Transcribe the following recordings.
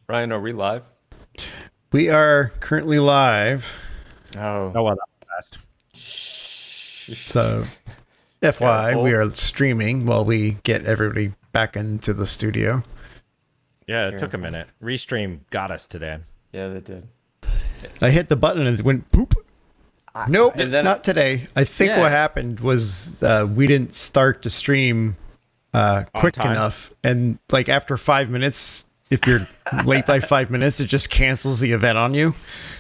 Ryan, are we live? We are currently live. Oh, well, that was fast. So, FYI, Careful. we are streaming while we get everybody back into the studio. Yeah, it took a minute. Restream got us today. Yeah, they did. I hit the button and it went poop. Nope, and then- not today. I think Yeah. what happened was we didn't start the stream quick time? enough. And like after 5 minutes, if you're late by 5 minutes, it just cancels the event on you.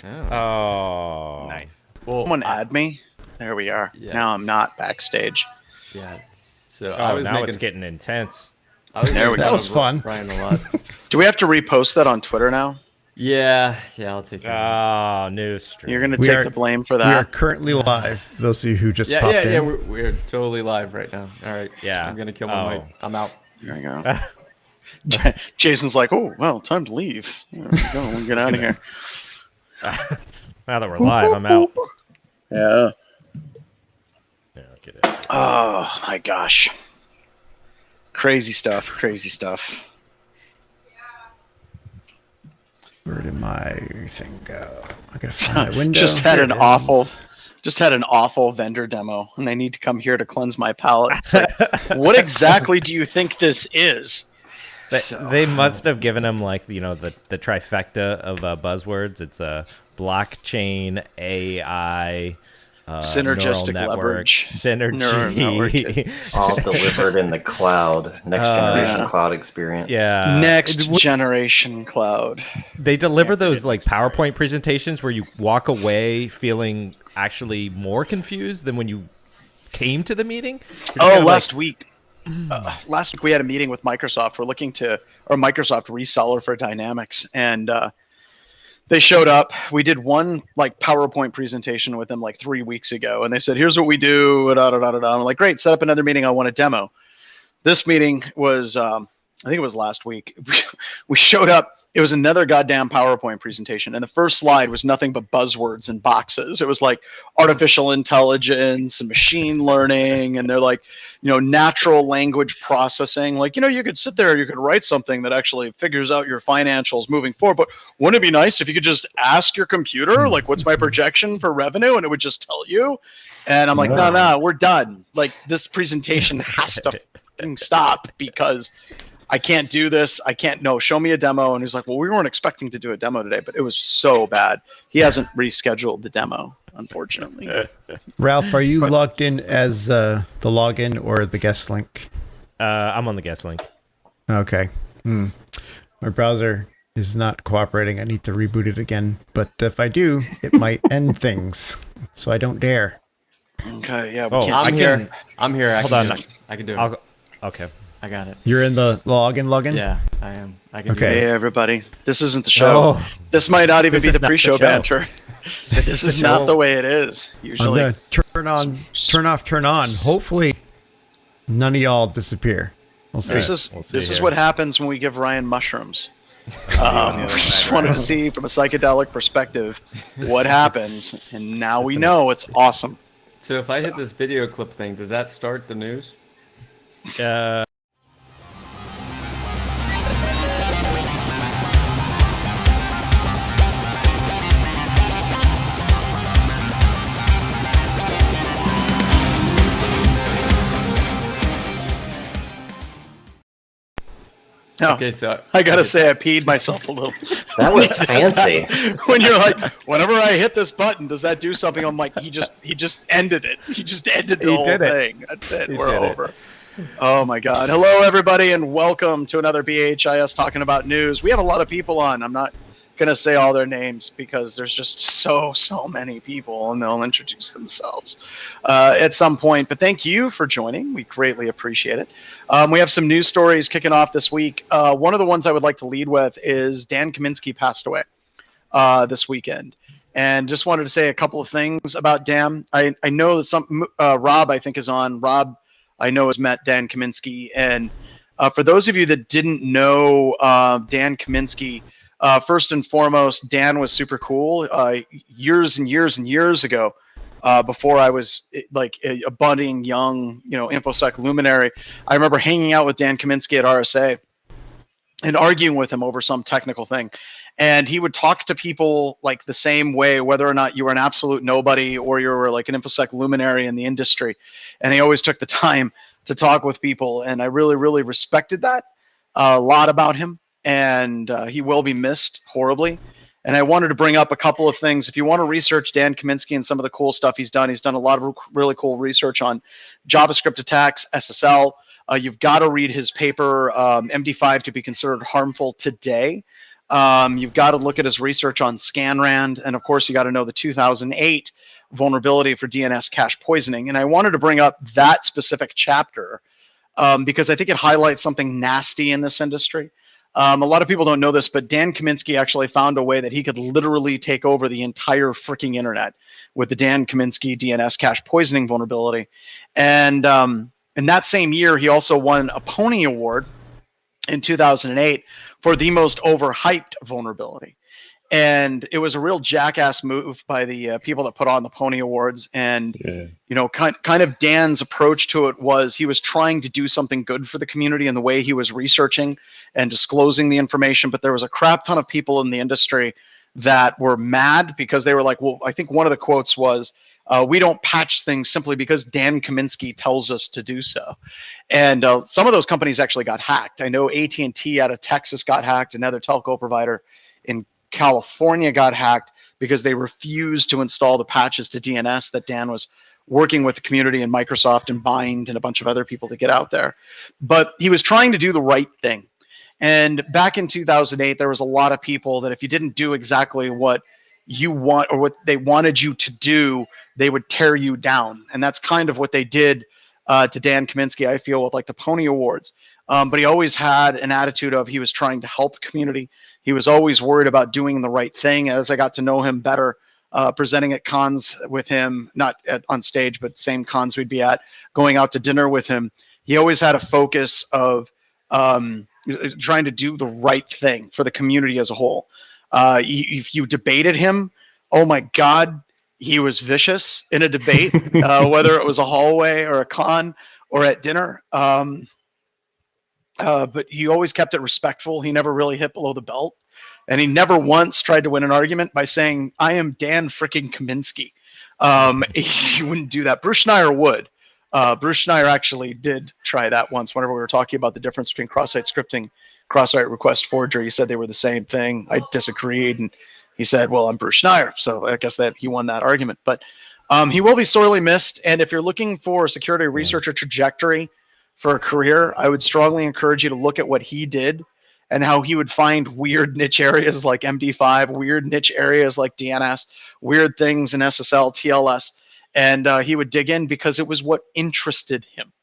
Oh, Nice. Well, Someone add me. There we are. Yes. Now I'm not backstage. yeah. So I Oh, was now making. it's getting intense. There we go. That was fun. Ryan a lot. Do we have to repost that on Twitter now? Yeah, I'll take it. Oh, new stream. You're going to We take are- the blame for We are that? currently live. Those of you who just popped in. Yeah. We're totally live right now. All right. Yeah. I'm gonna kill my mic. I'm out. There we go. Jason's like, oh, well, time to leave. There we go. We'll get out of here. Now that we're live, I'm out. Yeah. Yeah, I'll get it. Oh, my gosh. Crazy stuff. Crazy stuff. Where did my thing go? I gotta find my window. Just had There an it awful- is. Just had an awful vendor demo, and I need to come here to cleanse my palate. It's like, what exactly do you think this is? They must have given him like the trifecta of buzzwords. It's a blockchain, AI, Synergistic neural network, leverage. synergy. Neural network. All delivered in the cloud, next generation yeah. cloud experience. Yeah. Next generation cloud. They deliver those like PowerPoint presentations where you walk away feeling actually more confused than when you came to the meeting. You're just Oh, kinda like, last week we had a meeting with Microsoft. We're looking to, or Microsoft reseller for Dynamics, and they showed up. We did one like PowerPoint presentation with them like 3 weeks ago, and they said, "Here's what we do." Da, da, da, da, da. I'm like, "Great, set up another meeting. I want a demo." This meeting was, I think it was last week. We showed up. It was another goddamn PowerPoint presentation, and the first slide was nothing but buzzwords and boxes. It was like artificial intelligence and machine learning, and they're like, natural language processing. Like, you could sit there, you could write something that actually figures out your financials moving forward. But wouldn't it be nice if you could just ask your computer, like, what's my projection for revenue, and it would just tell you? And I'm like, no, we're done. Like, this presentation has to fucking stop because I can't do this. I can't. No, show me a demo. And he's like, well, we weren't expecting to do a demo today, but it was so bad. He hasn't rescheduled the demo, unfortunately. Ralph, are you logged in as the login or the guest link? I'm on the guest link. Okay. My browser is not cooperating. I need to reboot it again. But if I do, it might end things. So I don't dare. Okay, yeah. We Oh, can't. I'm here. I'm here. Hold I on. can do it. I can do it. Okay. I got it. You're in the login? Yeah, I am. I can Okay. do Hey, it. everybody. This isn't the show. Oh, This might not even This be is the not the pre-show show. banter. This is the not show. the way it is. I'm Usually. going to turn on, turn off, turn on. Hopefully none of y'all disappear. We'll see. This is We'll see this is here. what happens when we give Ryan mushrooms. We just wanted to see from a psychedelic perspective what happens, and now we know it's awesome. So if I hit this video clip thing, does that start the news? No, Okay, so I gotta say I peed myself a little. That was fancy. When you're like, whenever I hit this button, does that do something? I'm like, he just ended it. He just ended the He whole did it. thing. That's it. He We're did it. over. Oh my God. Hello everybody and welcome to another BHIS talking about news. We have a lot of people on. I'm not gonna say all their names because there's just so many people and they'll introduce themselves at some point. But thank you for joining. We greatly appreciate it. We have some news stories kicking off this week. One of the ones I would like to lead with is Dan Kaminski passed away this weekend. And just wanted to say a couple of things about Dan. I know that Rob, I think, is on. Rob, I know, has met Dan Kaminski. And for those of you that didn't know Dan Kaminski, first and foremost, Dan was super cool years and years and years ago. Before I was like a budding young, Infosec luminary. I remember hanging out with Dan Kaminski at RSA, and arguing with him over some technical thing. And he would talk to people like the same way, whether or not you were an absolute nobody or you were like an Infosec luminary in the industry. And he always took the time to talk with people. And I really, really respected that a lot about him. And he will be missed horribly. And I wanted to bring up a couple of things. If you want to research Dan Kaminski and some of the cool stuff he's done a lot of really cool research on JavaScript attacks, SSL. You've got to read his paper, MD5 to be considered harmful today. You've got to look at his research on ScanRand. And of course, you got to know the 2008 vulnerability for DNS cache poisoning. And I wanted to bring up that specific chapter because I think it highlights something nasty in this industry. A lot of people don't know this, but Dan Kaminski actually found a way that he could literally take over the entire freaking internet with the Dan Kaminski DNS cache poisoning vulnerability. And in that same year, he also won a Pony Award in 2008 for the most overhyped vulnerability. And it was a real jackass move by the people that put on the Pony Awards. And, you know, kind of Dan's approach to it was he was trying to do something good for the community in the way he was researching and disclosing the information. But there was a crap ton of people in the industry that were mad because they were like, well, I think one of the quotes was, we don't patch things simply because Dan Kaminski tells us to do so. And some of those companies actually got hacked. I know AT&T out of Texas got hacked. Another telco provider in California got hacked because they refused to install the patches to DNS that Dan was working with the community and Microsoft and Bind and a bunch of other people to get out there. But he was trying to do the right thing. And back in 2008, there was a lot of people that if you didn't do exactly what you want or what they wanted you to do, they would tear you down. And that's kind of what they did to Dan Kaminski, I feel, with like the Pony Awards. But he always had an attitude of he was trying to help the community. He was always worried about doing the right thing. As I got to know him better, presenting at cons with him, not on stage, but same cons we'd be at, going out to dinner with him, he always had a focus of trying to do the right thing for the community as a whole. If you debated him, oh my God, he was vicious in a debate, whether it was a hallway or a con or at dinner. But he always kept it respectful. He never really hit below the belt. And he never once tried to win an argument by saying, I am Dan freaking Kaminski. He wouldn't do that. Bruce Schneier would. Bruce Schneier actually did try that once whenever we were talking about the difference between cross-site scripting, cross-site request forgery. He said they were the same thing. I disagreed. And he said, well, I'm Bruce Schneier. So I guess that he won that argument. But he will be sorely missed. And if you're looking for a security researcher trajectory for a career, I would strongly encourage you to look at what he did and how he would find weird niche areas like MD5, weird niche areas like DNS, weird things in SSL, TLS. And he would dig in because it was what interested him.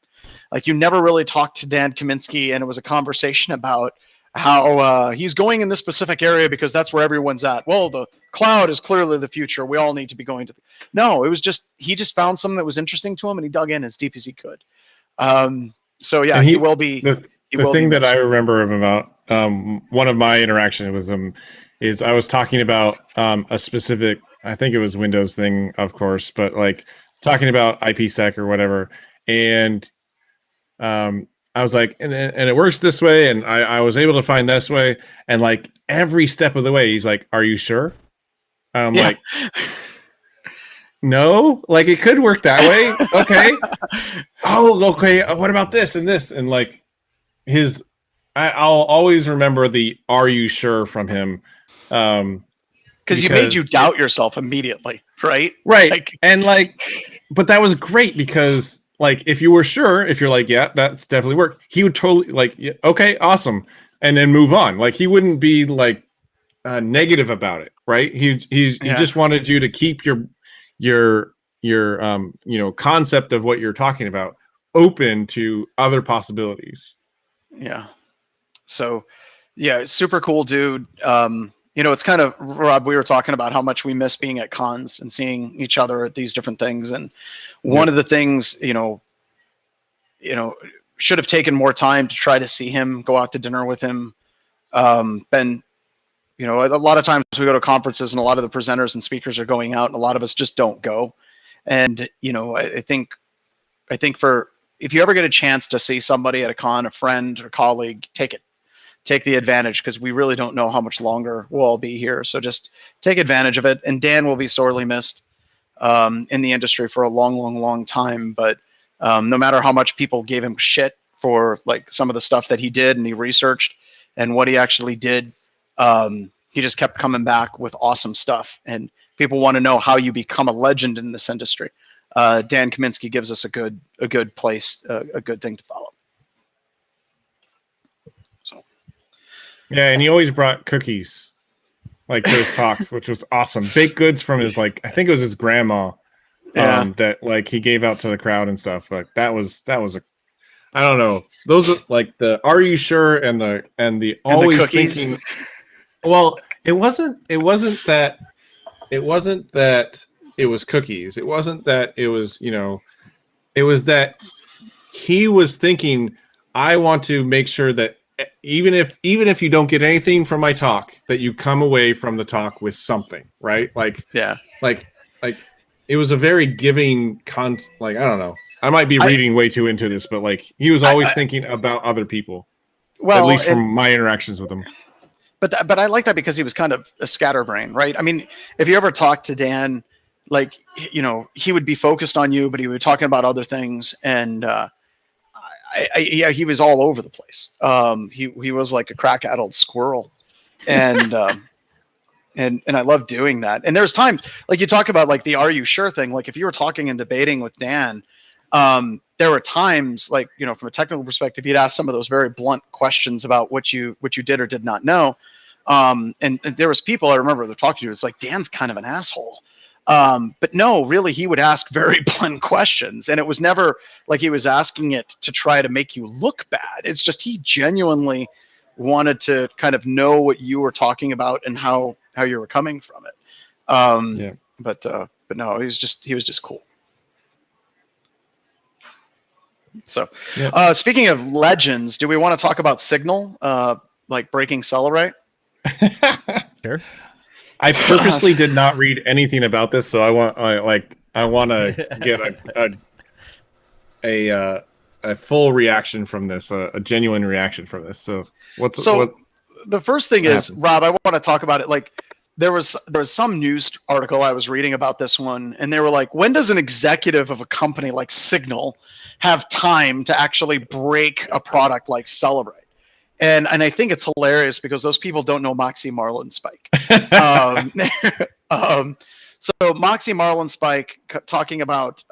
Like you never really talked to Dan Kaminski and it was a conversation about how he's going in this specific area because that's where everyone's at. Well, the cloud is clearly the future. We all need to be going to no, it was just, he just found something that was interesting to him and he dug in as deep as he could. So yeah, he will be. The thing that I remember him about, one of my interactions with him is I was talking about a specific, I think it was Windows thing, of course, but like talking about IPsec or whatever. And I was like, and it works this way. And I was able to find this way. And like every step of the way, he's like, are you sure? I'm like, no, like it could work that way. Okay. Oh, okay. What about this and this? And like I'll always remember the "Are you sure?" from him. Because you made you doubt yourself immediately, right? Right. Like, and like, but that was great because like, if you were sure, if you're like, yeah, that's definitely worked, he would totally like, yeah, okay, awesome. And then move on. Like he wouldn't be like negative about it. Right. He just wanted you to keep your concept of what you're talking about open to other possibilities. Yeah. So yeah, super cool dude. It's kind of, Rob, we were talking about how much we miss being at cons and seeing each other at these different things. And one of the things, should have taken more time to try to see him, go out to dinner with him. A lot of times we go to conferences and a lot of the presenters and speakers are going out and a lot of us just don't go. And, I think if you ever get a chance to see somebody at a con, a friend or colleague, take it. take the advantage, because we really don't know how much longer we'll all be here. So just take advantage of it. And Dan will be sorely missed in the industry for a long, long, long time. But no matter how much people gave him shit for like some of the stuff that he did and he researched and what he actually did, he just kept coming back with awesome stuff. And people want to know how you become a legend in this industry. Dan Kaminski gives us a good place, a good thing to follow. So, Yeah, and he always brought cookies, like to his talks, which was awesome. Baked goods from his I think it was his grandma, that like he gave out to the crowd and stuff. Like that was I don't know. Those are like the "Are you sure?" and the always the cookies. thinking. Well, it wasn't that it was cookies. It wasn't that it was, it was that he was thinking, I want to make sure that even if you don't get anything from my talk, that you come away from the talk with something, right? Like it was a very giving I don't know. I might be reading way too into this, but like he was always thinking about other people. Well, at least from my interactions with him. But I like that because he was kind of a scatterbrain, right? I mean, if you ever talk to Dan, like, he would be focused on you, but he would be talking about other things. And he was all over the place. He was like a crack-addled squirrel. And and I love doing that. And there's times, like you talk about like the "Are you sure?" thing. Like if you were talking and debating with Dan, there were times like, from a technical perspective, he'd ask some of those very blunt questions about what you did or did not know. And there was people I remember they're talking to, it's like, Dan's kind of an asshole. But no, really, he would ask very blunt questions, and it was never like he was asking it to try to make you look bad. It's just, he genuinely wanted to kind of know what you were talking about and how you were coming from it. But no, he was just cool. So, speaking of legends, do we want to talk about Signal, like breaking Celebrate? Sure. I purposely did not read anything about this, so I want to get a full reaction from this, a genuine reaction from this. So the first thing is, Rob, I want to talk about it. Like there was some news article I was reading about this one, and they were like, when does an executive of a company like Signal have time to actually break a product like Celebrate? And I think it's hilarious because those people don't know Moxie, Marlin, Spike. So Moxie, Marlin, Spike talking about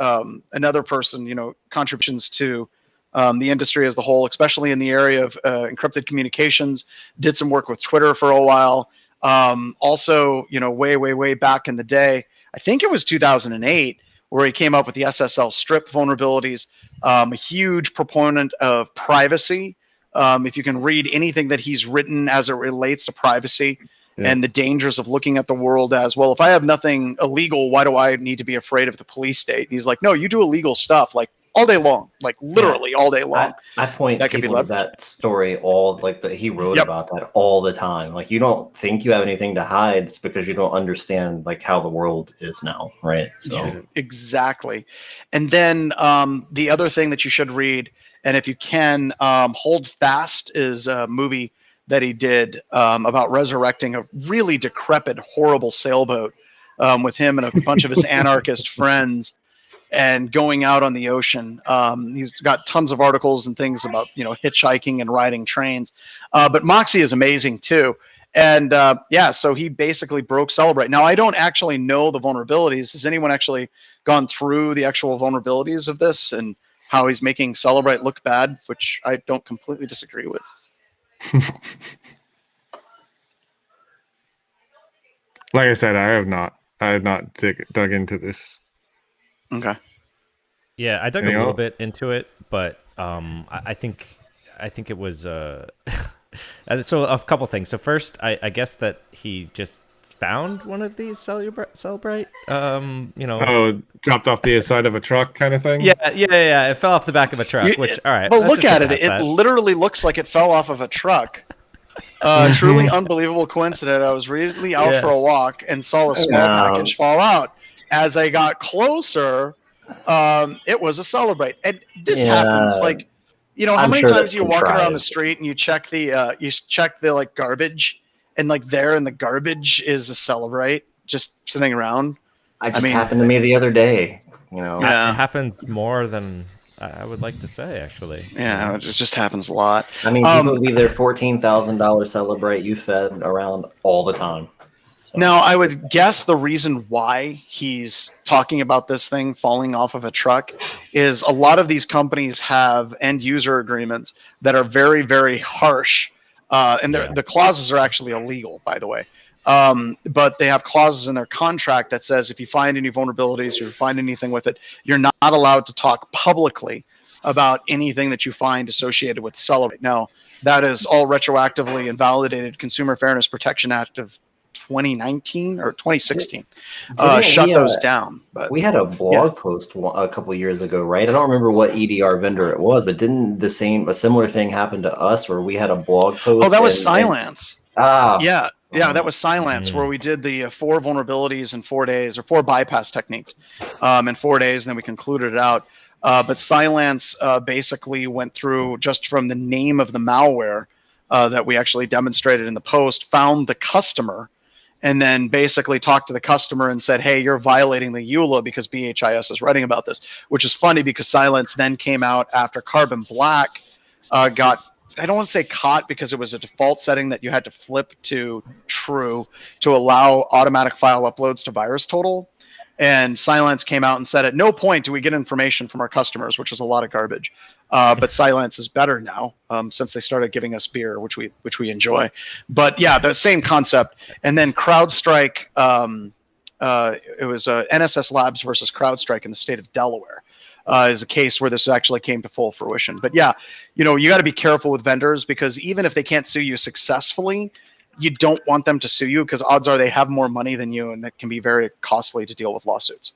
another person, contributions to the industry as the whole, especially in the area of encrypted communications. Did some work with Twitter for a while. Also, way back in the day, I think it was 2008, where he came up with the SSL strip vulnerabilities. A huge proponent of privacy. If you can read anything that he's written as it relates to privacy and the dangers of looking at the world as, well, if I have nothing illegal, why do I need to be afraid of the police state? And he's like, no, you do illegal stuff like all day long, like literally all day long. I point that people to that story he wrote about that all the time. Like, you don't think you have anything to hide. It's because you don't understand like how the world is now, right? So yeah, exactly. And then the other thing that you should read, and if you can, Hold Fast is a movie that he did about resurrecting a really decrepit, horrible sailboat with him and a bunch of his anarchist friends and going out on the ocean. He's got tons of articles and things about, hitchhiking and riding trains. But Moxie is amazing too. And so he basically broke Celebrate. Now, I don't actually know the vulnerabilities. Has anyone actually gone through the actual vulnerabilities of this and how he's making Celebrate look bad, which I don't completely disagree with? Like I said, I have not dug into this. Okay. Yeah, I dug a little bit into it, but I think it was so a couple things. So first, I guess that he just found one of these Celebrate. Dropped off the side of a truck kind of thing. Yeah. It fell off the back of a truck. Which, all right. But look at it. It literally looks like it fell off of a truck. Truly unbelievable coincidence. I was recently out for a walk and saw a small package fall out. As I got closer, it was a Celebrate, and this happens like, You know how I'm many sure times that's you're walking around contrived. the street and you check the like garbage, and like there in the garbage is a Celebrite just sitting around. I just mean, happened to me the other day. You know, Yeah. It happens more than I would like to say, actually. Yeah, it just happens a lot. I mean, people leave their $14,000 Celebrate you fed around all the time. So. Now, I would guess the reason why he's talking about this thing falling off of a truck is a lot of these companies have end user agreements that are very, very harsh. And the clauses are actually illegal, by the way. But they have clauses in their contract that says if you find any vulnerabilities or you find anything with it, you're not allowed to talk publicly about anything that you find associated with Celebrate. Now, that is all retroactively invalidated Consumer Fairness Protection Act of 2019 or 2016 shut those down. But we had a blog post a couple of years ago, right? I don't remember what EDR vendor it was, but didn't a similar thing happen to us where we had a blog post? Oh, that was Cylance. Yeah, that was Cylance, where we did the 4 vulnerabilities in 4 days, or 4 bypass techniques in 4 days, and then we concluded it out. But Cylance basically went through, just from the name of the malware that we actually demonstrated in the post, found the customer, and then basically talked to the customer and said, hey, you're violating the EULA because BHIS is writing about this, which is funny because Cylance then came out after Carbon Black got, I don't want to say caught because it was a default setting that you had to flip to true to allow automatic file uploads to VirusTotal. And Cylance came out and said, at no point do we get information from our customers, which is a lot of garbage. But Cylance is better now since they started giving us beer, which we enjoy. But yeah, the same concept. And then CrowdStrike, it was NSS Labs versus CrowdStrike in the state of Delaware. Is a case where this actually came to full fruition. But yeah, you know, you got to be careful with vendors because even if they can't sue you successfully, you don't want them to sue you because odds are they have more money than you, and that can be very costly to deal with lawsuits.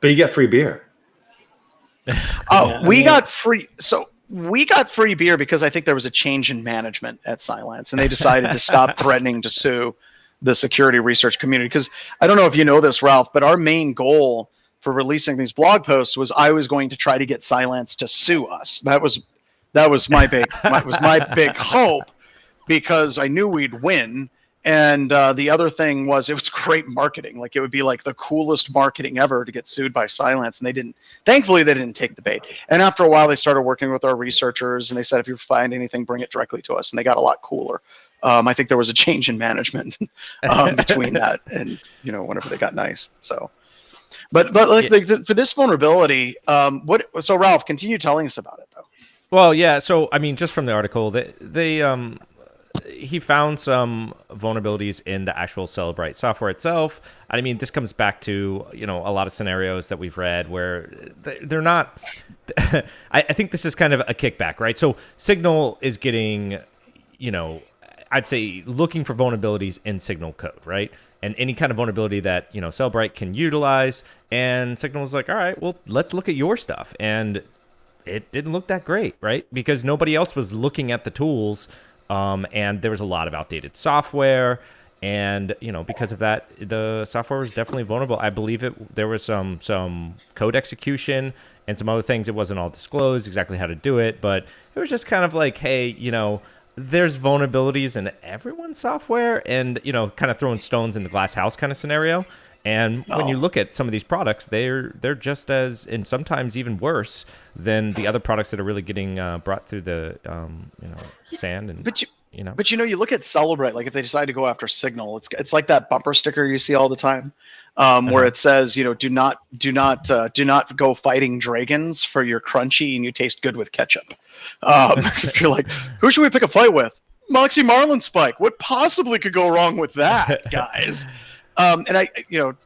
But you get free beer. We got free. So we got free beer because I think there was a change in management at Cylance, and they decided to stop threatening to sue the security research community. Because I don't know if you know this, Ralph, but our main goal for releasing these blog posts was I was going to try to get Cylance to sue us. That was my big my big hope, because I knew we'd win. And the other thing was it was great marketing. Like it would be like the coolest marketing ever to get sued by Cylance, and they didn't. Thankfully, they didn't take the bait. And after a while, they started working with our researchers, and they said, if you find anything, bring it directly to us. And they got a lot cooler. I think there was a change in management between that and whenever they got nice. So. But for this vulnerability, so Ralph, continue telling us about it though. Well, yeah. So I mean, just from the article, he found some vulnerabilities in the actual Celebrite software itself. I mean, this comes back to a lot of scenarios that we've read where they're not. I think this is kind of a kickback, right? So Signal is getting, I'd say looking for vulnerabilities in Signal code, right? And any kind of vulnerability that, Celebrite can utilize. And Signal's like, all right, well, let's look at your stuff. And it didn't look that great, right? Because nobody else was looking at the tools. And there was a lot of outdated software. And, because of that, the software was definitely vulnerable. I believe there was some code execution and some other things. It wasn't all disclosed exactly how to do it. But it was just kind of like, hey, there's vulnerabilities in everyone's software and, kind of throwing stones in the glass house kind of scenario. And when you look at some of these products, they're just as, and sometimes even worse than the other products that are really getting brought through the, sand. And, But you look at Celebrate, like if they decide to go after Signal, it's like that bumper sticker you see all the time, where it says, do not go fighting dragons for your crunchy and you taste good with ketchup. If you're like, who should we pick a fight with? Moxie Marlin Spike. What possibly could go wrong with that, guys? And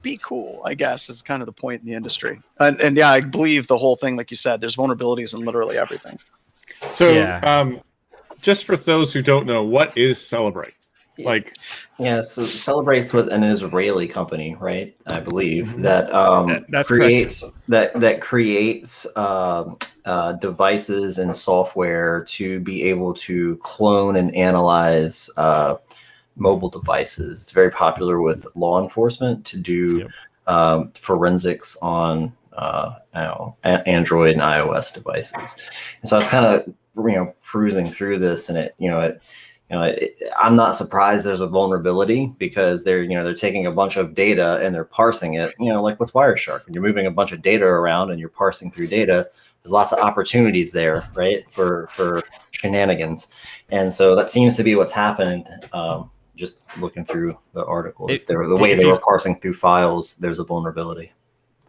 be cool, I guess, is kind of the point in the industry. And yeah, I believe the whole thing, like you said, there's vulnerabilities in literally everything. So, just for those who don't know, what is Celebrate? So Celebrate's with an Israeli company, right? I believe that creates devices and software to be able to clone and analyze mobile devices. It's very popular with law enforcement to do forensics on Android and iOS devices. And so I was kind of perusing through this, and I'm not surprised there's a vulnerability, because they're taking a bunch of data and they're parsing it, like with Wireshark. When you're moving a bunch of data around and you're parsing through data, there's lots of opportunities there, right, for shenanigans. And so that seems to be what's happened. Just looking through the articles, the way they were parsing through files, there's a vulnerability.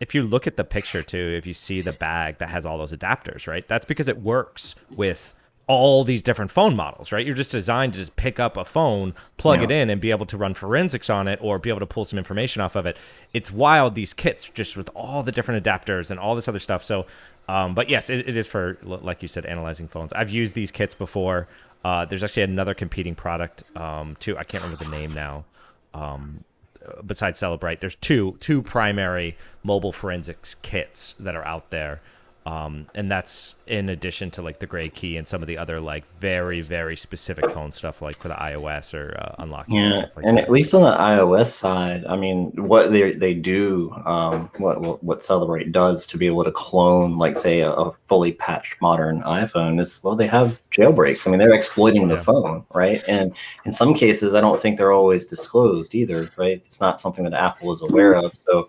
If you look at the picture too, if you see the bag that has all those adapters, right, that's because it works with all these different phone models, right? You're just designed to just pick up a phone, plug it in, and be able to run forensics on it, or be able to pull some information off of it. It's wild, these kits, just with all the different adapters and all this other stuff. So, but yes, it is for, like you said, analyzing phones. I've used these kits before. There's actually another competing product, too. I can't remember the name now. Besides Celebrite, there's two primary mobile forensics kits that are out there. And that's in addition to like the gray key and some of the other like very, very specific phone stuff, like for the iOS or unlocking. Yeah, and stuff like and that. at least on the iOS side, I mean, what they do, what Celebrate does to be able to clone, like say a fully patched modern iPhone is, well, they have jailbreaks. I mean, they're exploiting the phone, right? And in some cases, I don't think they're always disclosed either, right? It's not something that Apple is aware of. So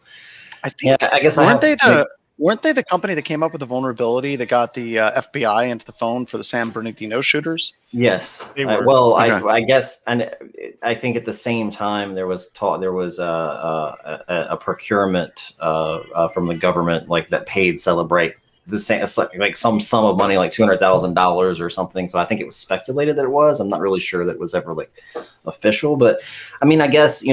I think, I guess weren't they the company that came up with the vulnerability that got the FBI into the phone for the San Bernardino shooters? Yes. They were. I guess, and I think at the same time there was a procurement from the government, like that paid Celebrate the same, like some sum of money, like $200,000 or something. So I think it was speculated that it was. I'm not really sure that it was ever like official, but I mean, I guess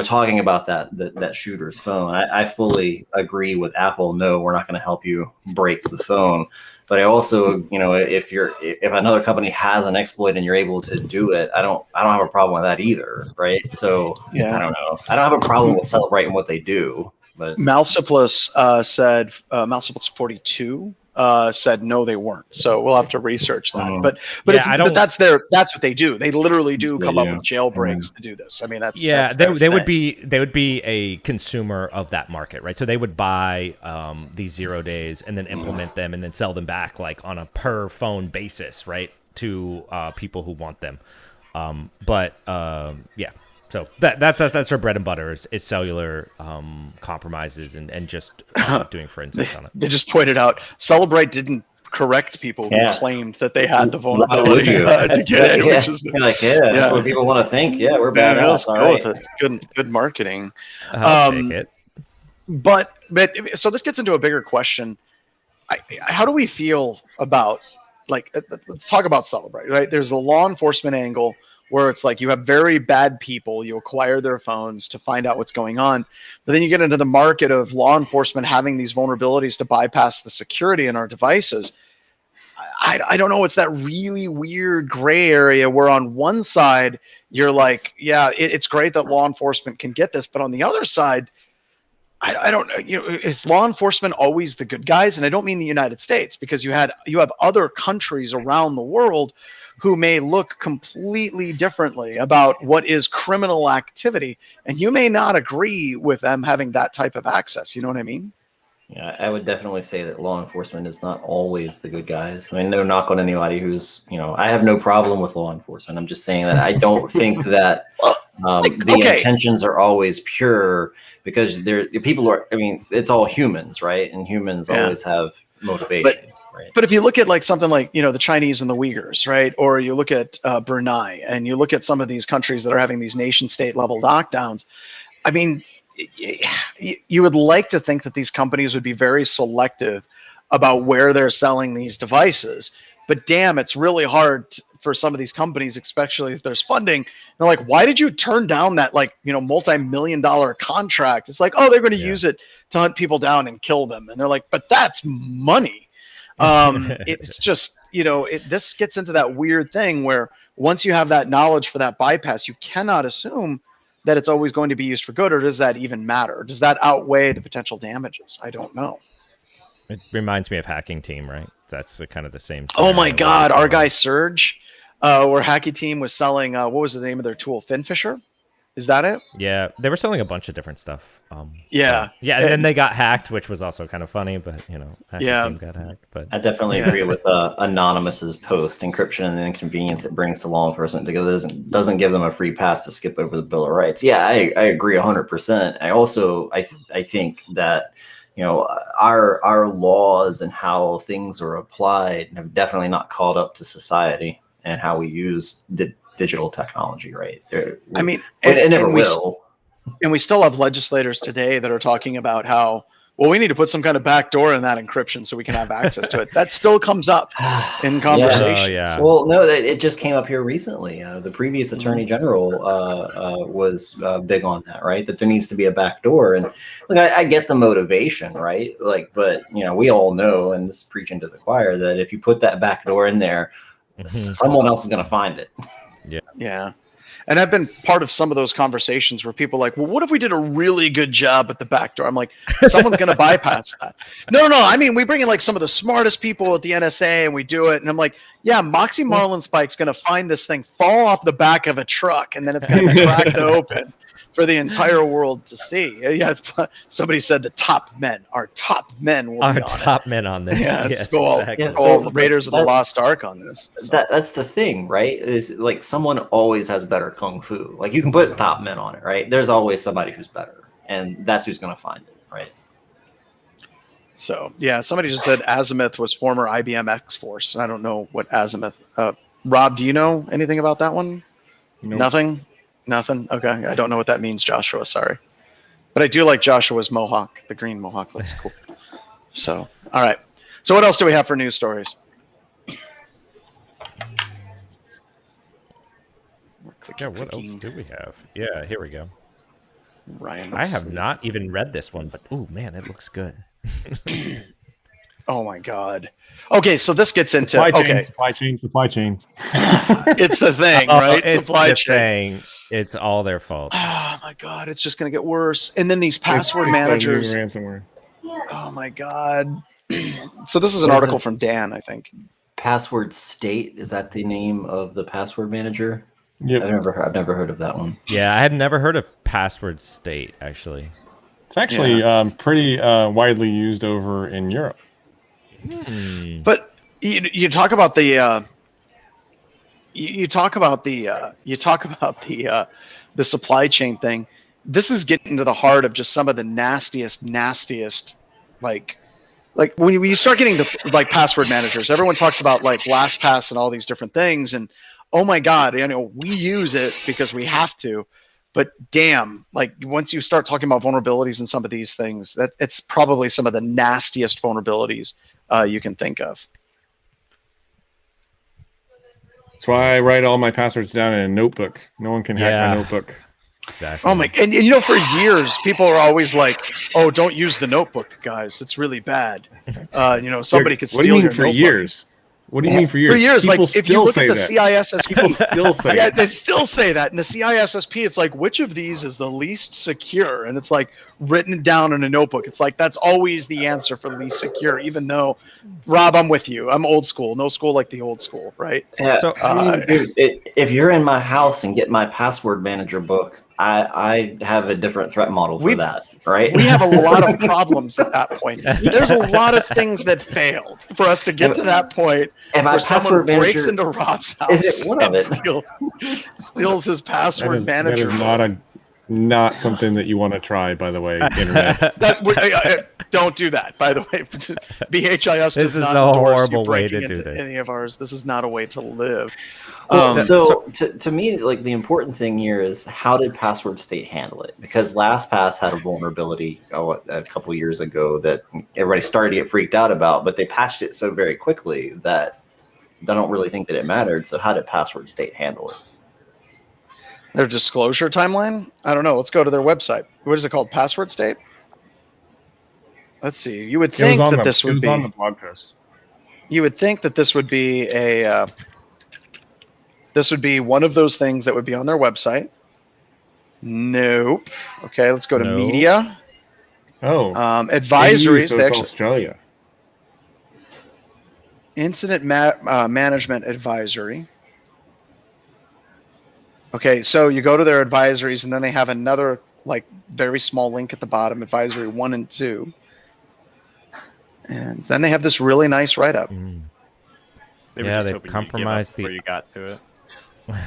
talking about that shooter's phone, I fully agree with Apple. No, we're not going to help you break the phone. But I also, if another company has an exploit and you're able to do it, I don't have a problem with that either, right? So I don't know. I don't have a problem with celebrating what they do. But Malciplus said, Malciplus 42 said no, they weren't. So we'll have to research that. But that's what they do. They literally do come up with jailbreaks to do this. I mean, they would be a consumer of that market, right? So they would buy these 0 days and then implement them and then sell them back like on a per phone basis, right, to people who want them. So that's their bread and butter is cellular compromises and just doing forensics on it. They just pointed out Celebrate didn't correct people who claimed that they had the vulnerability to get it. Which is that's what people want to think. Yeah, we're bad. Let's go with it. Good marketing. I'll take it. But so this gets into a bigger question. How do we feel about, like, let's talk about Celebrate, right? There's a law enforcement angle where it's like you have very bad people, you acquire their phones to find out what's going on. But then you get into the market of law enforcement having these vulnerabilities to bypass the security in our devices. I don't know. It's that really weird gray area where on one side you're like, yeah, it's great that law enforcement can get this. But on the other side, I don't know, is law enforcement always the good guys? And I don't mean the United States, because you have other countries around the world who may look completely differently about what is criminal activity, and you may not agree with them having that type of access. You know what I mean? Yeah, I would definitely say that law enforcement is not always the good guys. I mean, no knock on anybody who's, I have no problem with law enforcement. I'm just saying that I don't think that intentions are always pure, because people are, I mean, it's all humans, right? And humans always have motivations. Right. But if you look at like something like, the Chinese and the Uyghurs, right? Or you look at Brunei, and you look at some of these countries that are having these nation state level lockdowns. I mean, you would like to think that these companies would be very selective about where they're selling these devices. But damn, it's really hard for some of these companies, especially if there's funding. They're like, why did you turn down that multi-million-dollar contract? It's like, oh, they're going to use it to hunt people down and kill them. And they're like, but that's money. It's just, this gets into that weird thing where once you have that knowledge for that bypass, you cannot assume that it's always going to be used for good. Or does that even matter? Does that outweigh the potential damages? I don't know. It reminds me of Hacking Team, right? That's kind of the same. Oh my God. Our guy Serge, where Hacking Team was selling, what was the name of their tool? Finfisher? Is that it? Yeah, they were selling a bunch of different stuff. Yeah. Yeah, and then they got hacked, which was also kind of funny, but hacker team got hacked. But I definitely agree with Anonymous's post. Encryption and the inconvenience it brings to law enforcement because it doesn't give them a free pass to skip over the Bill of Rights. Yeah, I agree 100%. I also I think that our laws and how things are applied have definitely not caught up to society and how we use digital technology. Right? I mean, it never will. And we still have legislators today that are talking about how, well, we need to put some kind of backdoor in that encryption so we can have access to it. That still comes up in conversations. Yeah. Well, no, it just came up here recently. The previous attorney general was big on that, right? That there needs to be a backdoor. And look, I get the motivation, right? But we all know, and this is preaching to the choir, that if you put that backdoor in there, someone else is going to find it. Yeah. And I've been part of some of those conversations where people are like, well, what if we did a really good job at the back door? I'm like, someone's going to bypass that. No. I mean, we bring in like some of the smartest people at the NSA and we do it. And I'm like, yeah, Moxie Marlinspike's going to find this thing fall off the back of a truck and then it's going to be cracked open for the entire world to see. Yeah, somebody said the top men will be on top men on this. Yeah, yes, go exactly. all the Raiders of the Lost Ark on this. So. That's the thing, right? Is like someone always has better kung fu. Like you can put top men on it, right? There's always somebody who's better, and that's who's going to find it, right? So yeah, somebody just said Azimuth was former IBM X-Force. I don't know what Azimuth. Rob, do you know anything about that one? Nope. Nothing. Okay, I don't know what that means, Joshua. Sorry, but I do like Joshua's mohawk. The green mohawk looks cool. So all right. So what else do we have for news stories? Yeah, what else do we have? Yeah, here we go. Ryan, I have not even read this one, but oh man, it looks good. Oh my God. Okay, so this gets into supply chain. It's the thing, right? It's Supply the chain. thing. It's all their fault. Oh my God, it's just gonna get worse. And then these password managers. Ransomware. Oh my God. So this is an article from Dan, I think. Password State, is that the name of the password manager? Yep. I've never heard of that one. Yeah, I had never heard of Password State actually. It's actually pretty widely used over in Europe. But you talk about the the supply chain thing. This is getting to the heart of just some of the nastiest like when you start getting to like password managers. Everyone talks about like LastPass and all these different things, and oh my God, we use it because we have to. But damn, like once you start talking about vulnerabilities and some of these things, that it's probably some of the nastiest vulnerabilities you can think of. That's why I write all my passwords down in a notebook. No one can hack my notebook. Exactly. Oh my! And for years, people are always like, "Oh, don't use the notebook, guys. It's really bad." Somebody could steal What do you mean your for notebook. years? What do you mean for years? For years, people like if you look at the that. CISSP, People still say yeah, that. they still say that. In the CISSP, it's like, which of these is the least secure? And it's like written down in a notebook. It's like that's always the answer for least secure. Even though, Rob, I'm with you. I'm old school. No school like the old school, right? Yeah. So, Dude, if you're in my house and get my password manager book, I have a different threat model for that, right? We have a lot of problems at that point. There's a lot of things that failed for us to get to that point. And my where someone password breaks manager into Rob's house is it one of and it? steals his password manager. That is not something that you want to try, by the way, internet. Don't do that, by the way. BHIS This does is not a endorse horrible you way breaking to do into this. any of ours. This is not a way to live. To me, like the important thing here is how did Password State handle it? Because LastPass had a vulnerability a couple years ago that everybody started to get freaked out about, but they patched it so very quickly that I don't really think that it mattered. So how did Password State handle it? Their disclosure timeline? I don't know. Let's go to their website. What is it called? Password State? Let's see. You would think that this would be on the blog post. You would think that this would be this would be one of those things that would be on their website. Nope. Okay, let's go to media. Oh. Advisories. So it's Australia. Incident management advisory. Okay, so you go to their advisories, and then they have another like very small link at the bottom, advisory 1 and 2, and then they have this really nice write-up. They were Yeah, just they've hoping compromised you give up before you got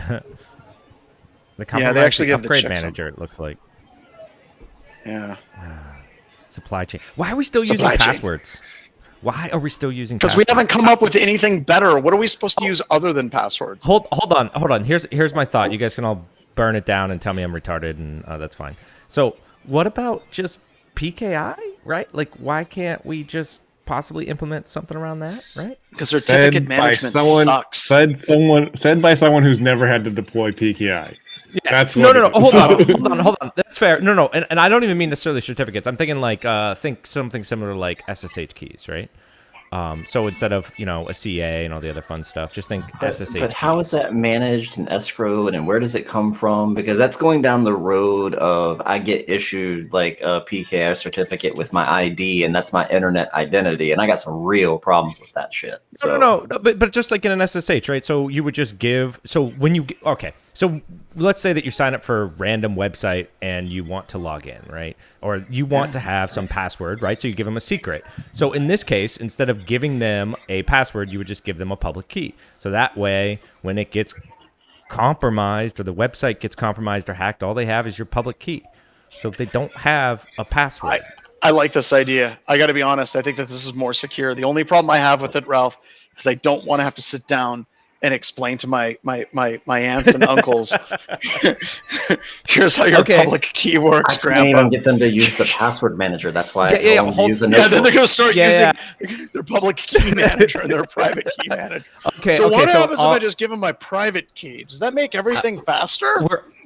to it. The they actually give the upgrade checksum. manager. It looks like Yeah, supply chain. Why are we still Supply using chain. passwords? Why are we still using? because we passwords? haven't come up with anything better. What are we supposed to use other than passwords? Hold on. Here's my thought. You guys can all burn it down and tell me I'm retarded, and that's fine. So, what about just PKI? Right? Like, why can't we just possibly implement something around that? Right? Because certificate management sucks. Said by someone who's never had to deploy PKI. Yeah. That's No. what it is. Hold on. That's fair. No. And I don't even mean necessarily certificates. I'm thinking like think something similar to like SSH keys, right? So instead of a CA and all the other fun stuff, just think SSH. But how is that managed and escrowed, and where does it come from? Because that's going down the road of I get issued like a PKI certificate with my ID, and that's my internet identity, and I got some real problems with that shit. So. No, but just like in an SSH, right? So you would just give. So when you okay, so let's say that you sign up for a random website and you want to log in, right? Or you want to have some password, right? So you give them a secret. So in this case, instead of giving them a password, you would just give them a public key. So that way, when it gets compromised or the website gets compromised or hacked, all they have is your public key. So they don't have a password. I like this idea. I got to be honest. I think that this is more secure. The only problem I have with it, Ralph, is I don't want to have to sit down and explain to my aunts and uncles, here's how your public key works, I can't Grandpa. even get them to use the password manager. That's why I tell them to use a Yeah, then they're notebook. going to start using their public key manager and their private key manager. So what happens if I just give them my private key? Does that make everything faster?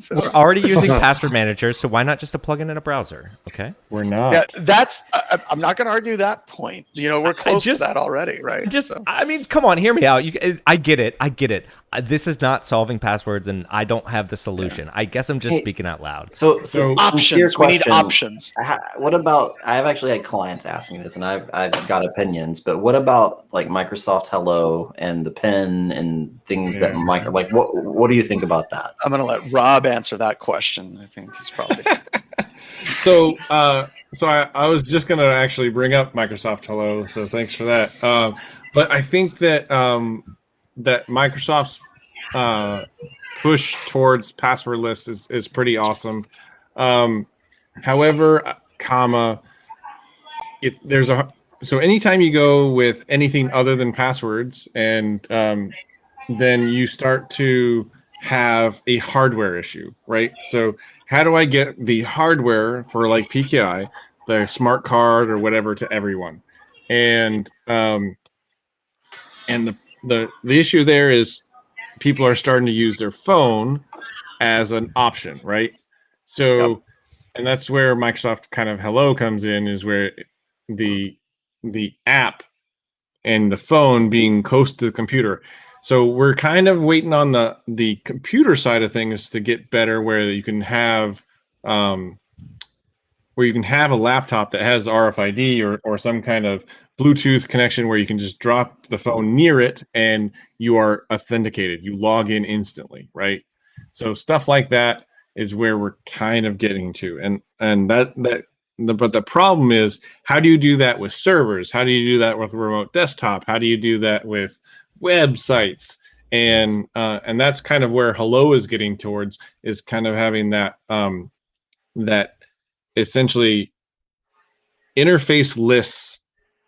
We're already using password managers, so why not just a plugin in a browser? Okay, We're not. Yeah, that's. I'm not going to argue that point. We're close to that already, right? I mean, come on, hear me out. I get it. This is not solving passwords, and I don't have the solution. I guess I'm just speaking out loud. So options. We need options. What about? I've actually had clients ask me this, and I've got opinions. But what about like Microsoft Hello and the pen and things that what do you think about that? I'm going to let Rob answer that question. I think he's probably. So I was just going to actually bring up Microsoft Hello. So thanks for that. But I think that that Microsoft's push towards passwordless is pretty awesome. However, so anytime you go with anything other than passwords, and then you start to have a hardware issue, right? So how do I get the hardware for like PKI, the smart card or whatever, to everyone? And the issue there is people are starting to use their phone as an option, right? So, and that's where Microsoft kind of Hello comes in, is where the app and the phone being close to the computer. So we're kind of waiting on the computer side of things to get better, where you can have a laptop that has RFID or some kind of Bluetooth connection where you can just drop the phone near it and you are authenticated. You log in instantly, right? So stuff like that is where we're kind of getting to, but the problem is, how do you do that with servers? How do you do that with remote desktop? How do you do that with websites? And that's kind of where Hello is getting towards, is kind of having that that essentially interface-less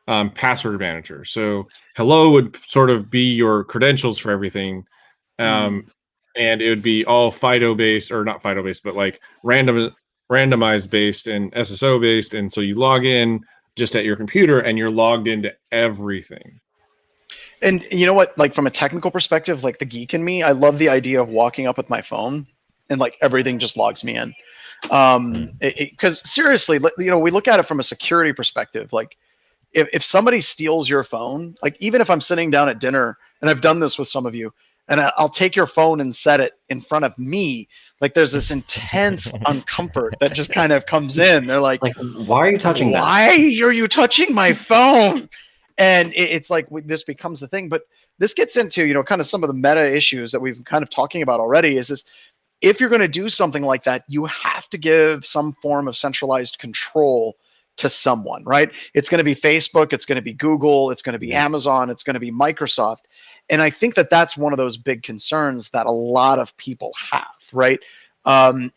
password manager. So Hello would sort of be your credentials for everything. And it would be all FIDO based, or not FIDO based, but like randomized based and SSO based. And so you log in just at your computer and you're logged into everything. And you know what, like from a technical perspective, like the geek in me, I love the idea of walking up with my phone and like everything just logs me in. Because seriously, we look at it from a security perspective. Like if somebody steals your phone, like even if I'm sitting down at dinner, and I've done this with some of you, and I'll take your phone and set it in front of me, like there's this intense uncomfort that just kind of comes in. They're like, why are you touching that? Why are you touching my phone? And it's like this becomes the thing. But this gets into, kind of some of the meta issues that we've kind of talking about already, is this, if you're going to do something like that, you have to give some form of centralized control to someone, right? It's going to be Facebook, it's going to be Google, it's going to be Amazon, it's going to be Microsoft. And I think that that's one of those big concerns that a lot of people have, right?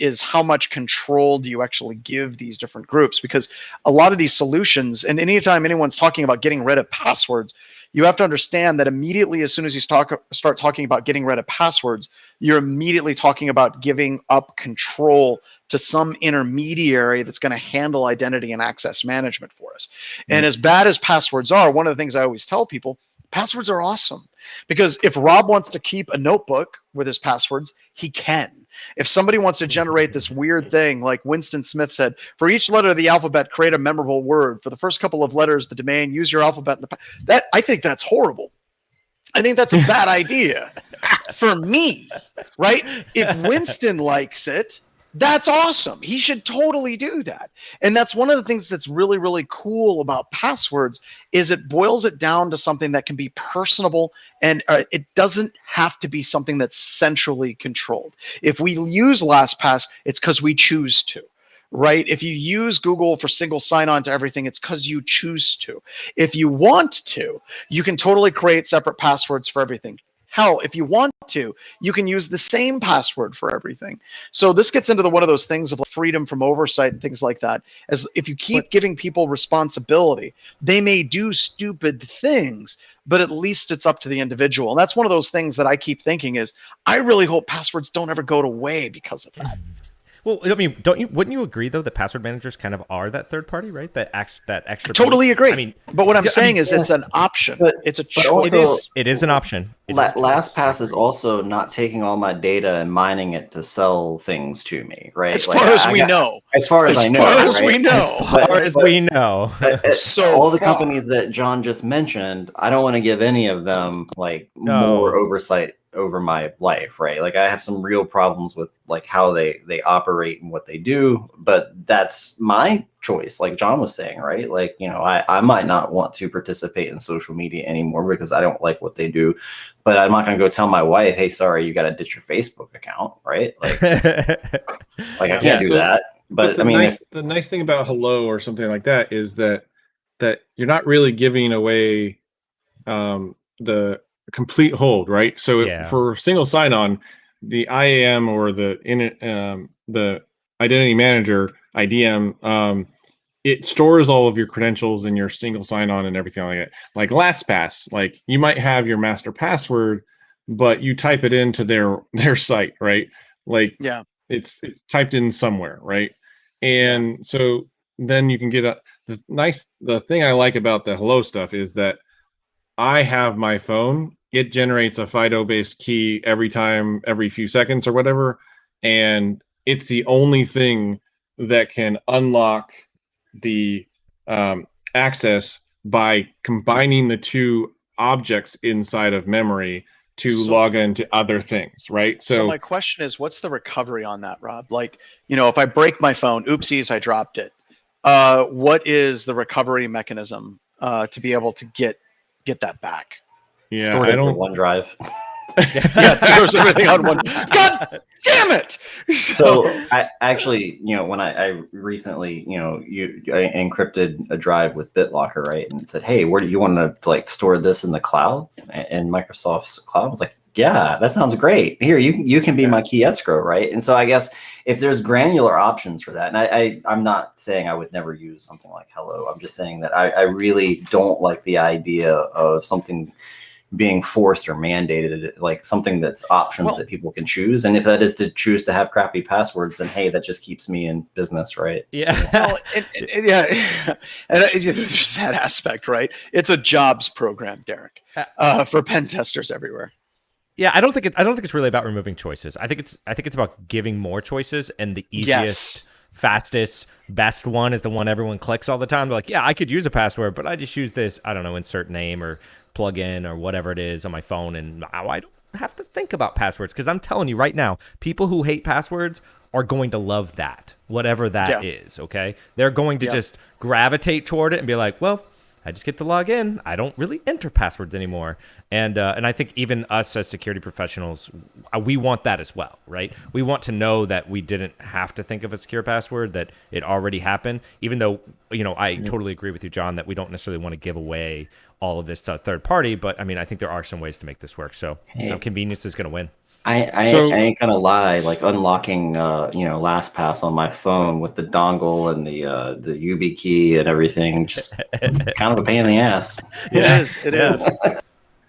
Is how much control do you actually give these different groups? Because a lot of these solutions, and anytime anyone's talking about getting rid of passwords, you have to understand that immediately as soon as you start talking about getting rid of passwords, you're immediately talking about giving up control to some intermediary that's going to handle identity and access management for us. And as bad as passwords are, one of the things I always tell people, passwords are awesome. Because if Rob wants to keep a notebook with his passwords, he can. If somebody wants to generate this weird thing, like Winston Smith said, for each letter of the alphabet, create a memorable word. For the first couple of letters, the domain, use your alphabet. That I think that's horrible. I think that's a bad idea for me, right? If Winston likes it, that's awesome. He should totally do that. And that's one of the things that's really, really cool about passwords is it boils it down to something that can be personable, and it doesn't have to be something that's centrally controlled. If we use LastPass, it's because we choose to. Right? If you use Google for single sign-on to everything, it's because you choose to. If you want to, you can totally create separate passwords for everything. Hell, if you want to, you can use the same password for everything. So this gets into one of those things of freedom from oversight and things like that. As if you keep giving people responsibility, they may do stupid things, but at least it's up to the individual. And that's one of those things that I keep thinking is, I really hope passwords don't ever go away because of that. Well, I mean, wouldn't you agree though that password managers kind of are that third party, right? That extra. Totally piece? agree. I mean, but what I'm saying is, it's an option. It's a choice. also- it is an option. LastPass is also not taking all my data and mining it to sell things to me, right? As far as we know. As far as I know. As far as right? we know. As far as we know. So all the far. companies that John just mentioned, I don't want to give any of them like more oversight over my life, right? Like I have some real problems with like how they operate and what they do, but that's my choice, like John was saying, right? Like, you know, I might not want to participate in social media anymore because I don't like what they do, but I'm not going to go tell my wife, hey, sorry, you got to ditch your Facebook account, right? Like, like I can't do that. But I mean, the nice thing about Hello or something like that is that you're not really giving away the complete hold, right? So for single sign-on, the IAM or the identity manager IDM, it stores all of your credentials and your single sign-on and everything like that. Like LastPass, like you might have your master password, but you type it into their site, right? Like it's typed in somewhere, right? And so then you can get the thing I like about the Hello stuff is that I have my phone. It generates a FIDO-based key every few seconds or whatever, and it's the only thing that can unlock the access by combining the two objects inside of memory to log into other things, right? So my question is, what's the recovery on that, Rob? Like, you know, if I break my phone, oopsies, I dropped it. What is the recovery mechanism to be able to get that back? Yeah, store it in OneDrive. It stores everything on one. God damn it! So I actually, you know, when I recently, you know, I encrypted a drive with BitLocker, right? And it said, hey, where do you want to like store this in the cloud? And Microsoft's cloud was like, yeah, that sounds great. Here, you can be my key escrow, right? And so I guess if there's granular options for that, and I'm not saying I would never use something like Hello. I'm just saying that I really don't like the idea of something being forced or mandated, like something that's options that people can choose. And if that is to choose to have crappy passwords, then hey, that just keeps me in business, right? Yeah. Well, and there's that aspect, right? It's a jobs program, Derek, for pen testers everywhere. Yeah, I don't think it's really about removing choices. I think it's about giving more choices, and the easiest, fastest, best one is the one everyone clicks all the time. They're like, yeah, I could use a password, but I just use this, I don't know, insert name or plug in or whatever it is on my phone, and I don't have to think about passwords, because I'm telling you right now, people who hate passwords are going to love that, whatever that is, okay? They're going to just gravitate toward it and be like, well, I just get to log in. I don't really enter passwords anymore. And I think even us as security professionals, we want that as well, right? We want to know that we didn't have to think of a secure password, that it already happened, even though, I totally agree with you, John, that we don't necessarily want to give away all of this to a third party. But I mean, I think there are some ways to make this work. So convenience is going to win. I ain't gonna lie, like unlocking LastPass on my phone with the dongle and the YubiKey and everything, just kind of a pain in the ass. It is.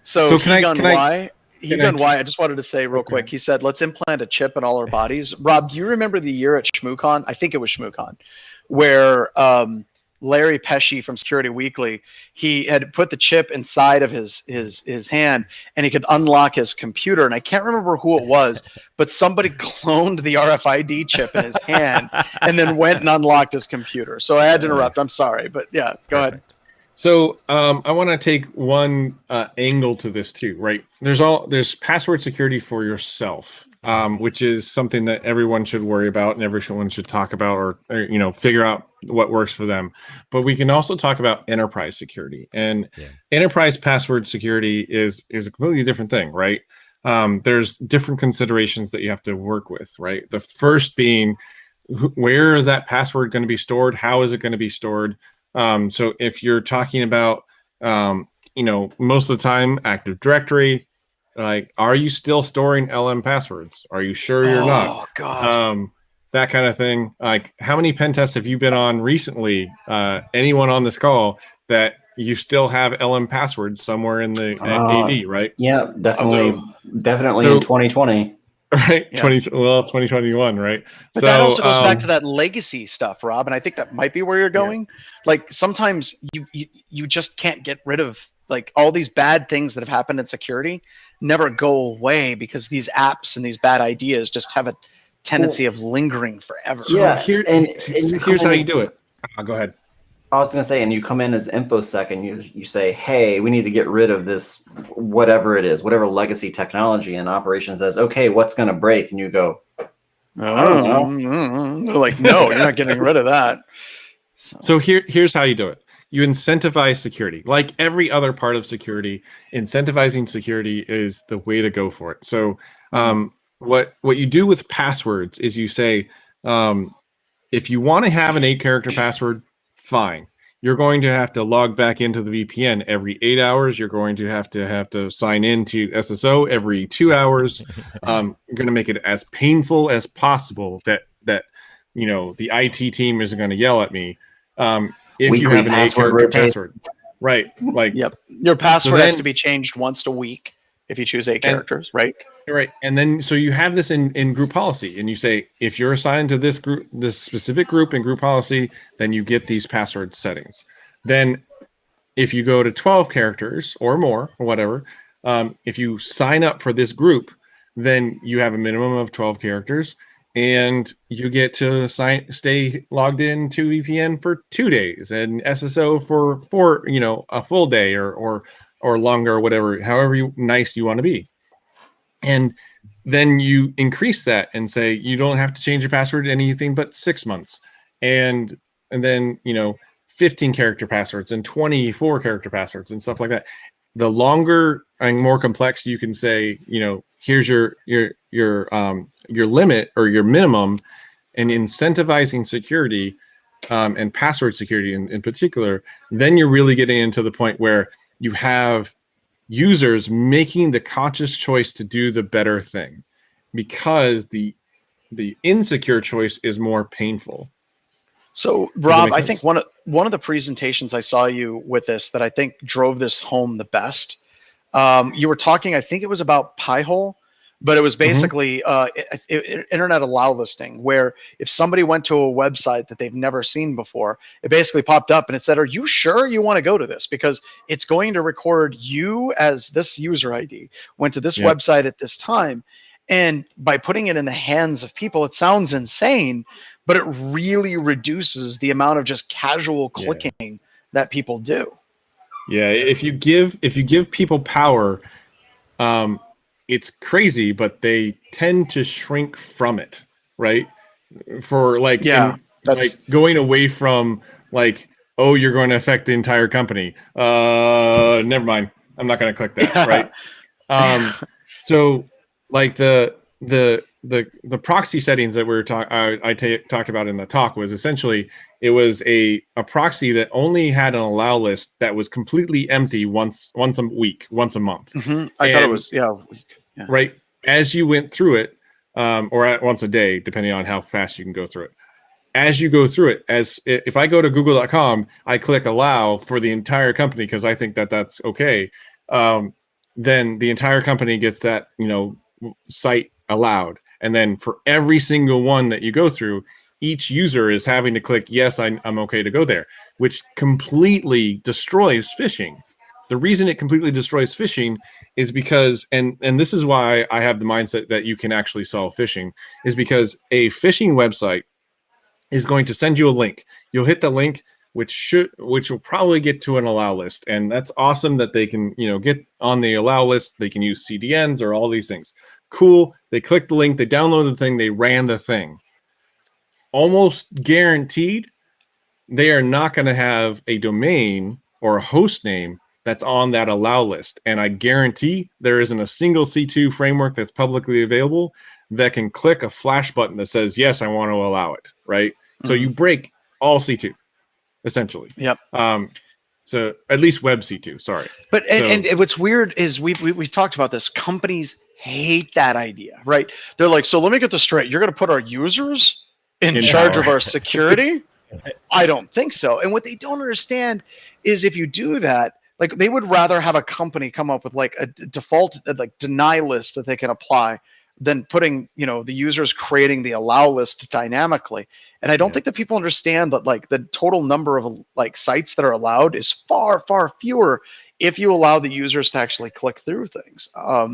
So can I just wanted to say real quick, he said, let's implant a chip in all our bodies. Rob, do you remember the year at ShmooCon? I think it was ShmooCon, where Larry Pesci from Security Weekly, he had put the chip inside of his hand and he could unlock his computer. And I can't remember who it was, but somebody cloned the RFID chip in his hand and then went and unlocked his computer. So I had to interrupt. I'm sorry, but yeah, go ahead. So I want to take one angle to this too, right? There's password security for yourself, which is something that everyone should worry about and everyone should talk about or figure out what works for them. But we can also talk about enterprise security, and enterprise password security is a completely different thing, right? There's different considerations that you have to work with, right? The first being, where is that password going to be stored? How is it going to be stored? So if you're talking about, most of the time Active Directory, like, are you still storing LM passwords? Are you sure you're not? Oh God. That kind of thing. Like, how many pen tests have you been on recently? Anyone on this call that you still have LM passwords somewhere in the AD, right? Yeah, definitely So, in 2020. Right, Yeah. 2021, right? But that also goes back to that legacy stuff, Rob, and I think that might be where you're going. Like, sometimes you just can't get rid of, like, all these bad things that have happened in security never go away because these apps and these bad ideas just have a tendency of lingering forever. Yeah, Here's how you do it. Go ahead. I was going to say, and you come in as Infosec and you say, hey, we need to get rid of this, whatever it is, whatever legacy technology, and operations says, okay, what's going to break? And you go, I don't know. They're like, no, you're not getting rid of that. So here's how you do it. You incentivize security. Like every other part of security, incentivizing security is the way to go for it. So what you do with passwords is you say, if you want to have an 8-character password, fine. You're going to have to log back into the VPN every 8 hours. You're going to have to sign in to SSO every 2 hours. I'm going to make it as painful as possible that the IT team isn't going to yell at me. If Weekly you have an password 8-character rotate. password, right? Like, Yep. Your password So has then- to be changed once a week if you choose 8 characters, right? right. And then so you have this in group policy, and you say, if you're assigned to this group, this specific group in group policy, then you get these password settings. Then if you go to 12 characters or more or whatever, if you sign up for this group, then you have a minimum of 12 characters, and you get to stay logged in to VPN for 2 days and SSO for a full day or longer, or whatever, however nice you want to be. And then you increase that and say you don't have to change your password to anything but 6 months, and then 15 character passwords and 24 character passwords and stuff like that. The longer and more complex you can say, here's your limit or your minimum, and incentivizing security and password security in particular, then you're really getting into the point where you have users making the conscious choice to do the better thing, because the insecure choice is more painful. So, Rob, I sense? think one of the presentations I saw you with this that I think drove this home the best, you were talking, I think it was about Pi-hole, but it was basically internet allow listing, where if somebody went to a website that they've never seen before, it basically popped up and it said, are you sure you want to go to this? Because it's going to record you as this user ID went to this website at this time. And by putting it in the hands of people, it sounds insane, but it really reduces the amount of just casual clicking that people do. Yeah, if you give people power, it's crazy, but they tend to shrink from it, right? For like, Yeah, like going away from like oh, you're going to affect the entire company. Never mind. I'm not going to click that. Right. So like the proxy settings that we were talked about in the talk was essentially it was a proxy that only had an allow list that was completely empty once a week, once a month. I thought it was right. As you went through it, or once a day, depending on how fast you can go through it. As you go through it, if I go to google.com, I click allow for the entire company because I think that that's okay. Then the entire company gets that, site allowed. And then for every single one that you go through, each user is having to click, yes, I'm okay to go there, which completely destroys phishing. The reason it completely destroys phishing is because, and this is why I have the mindset that you can actually solve phishing, is because a phishing website is going to send you a link. You'll hit the link, which will probably get to an allow list. And that's awesome that they can, get on the allow list. They can use CDNs or all these things. Cool. They clicked the link, they downloaded the thing, they ran the thing. Almost guaranteed, they are not going to have a domain or a host name that's on that allow list. And I guarantee there isn't a single C2 framework that's publicly available that can click a flash button that says, yes, I want to allow it, right? So you break all C2, essentially. Yep. So at least web C2, sorry. But and what's weird is we've talked about this. Companies hate that idea, right? They're like, so let me get this straight. You're going to put our users in charge of our security? I don't think so. And what they don't understand is if you do that, like they would rather have a company come up with like a default like deny list that they can apply than putting, the users creating the allow list dynamically. And I don't think that people understand that like the total number of like sites that are allowed is far, far fewer if you allow the users to actually click through things.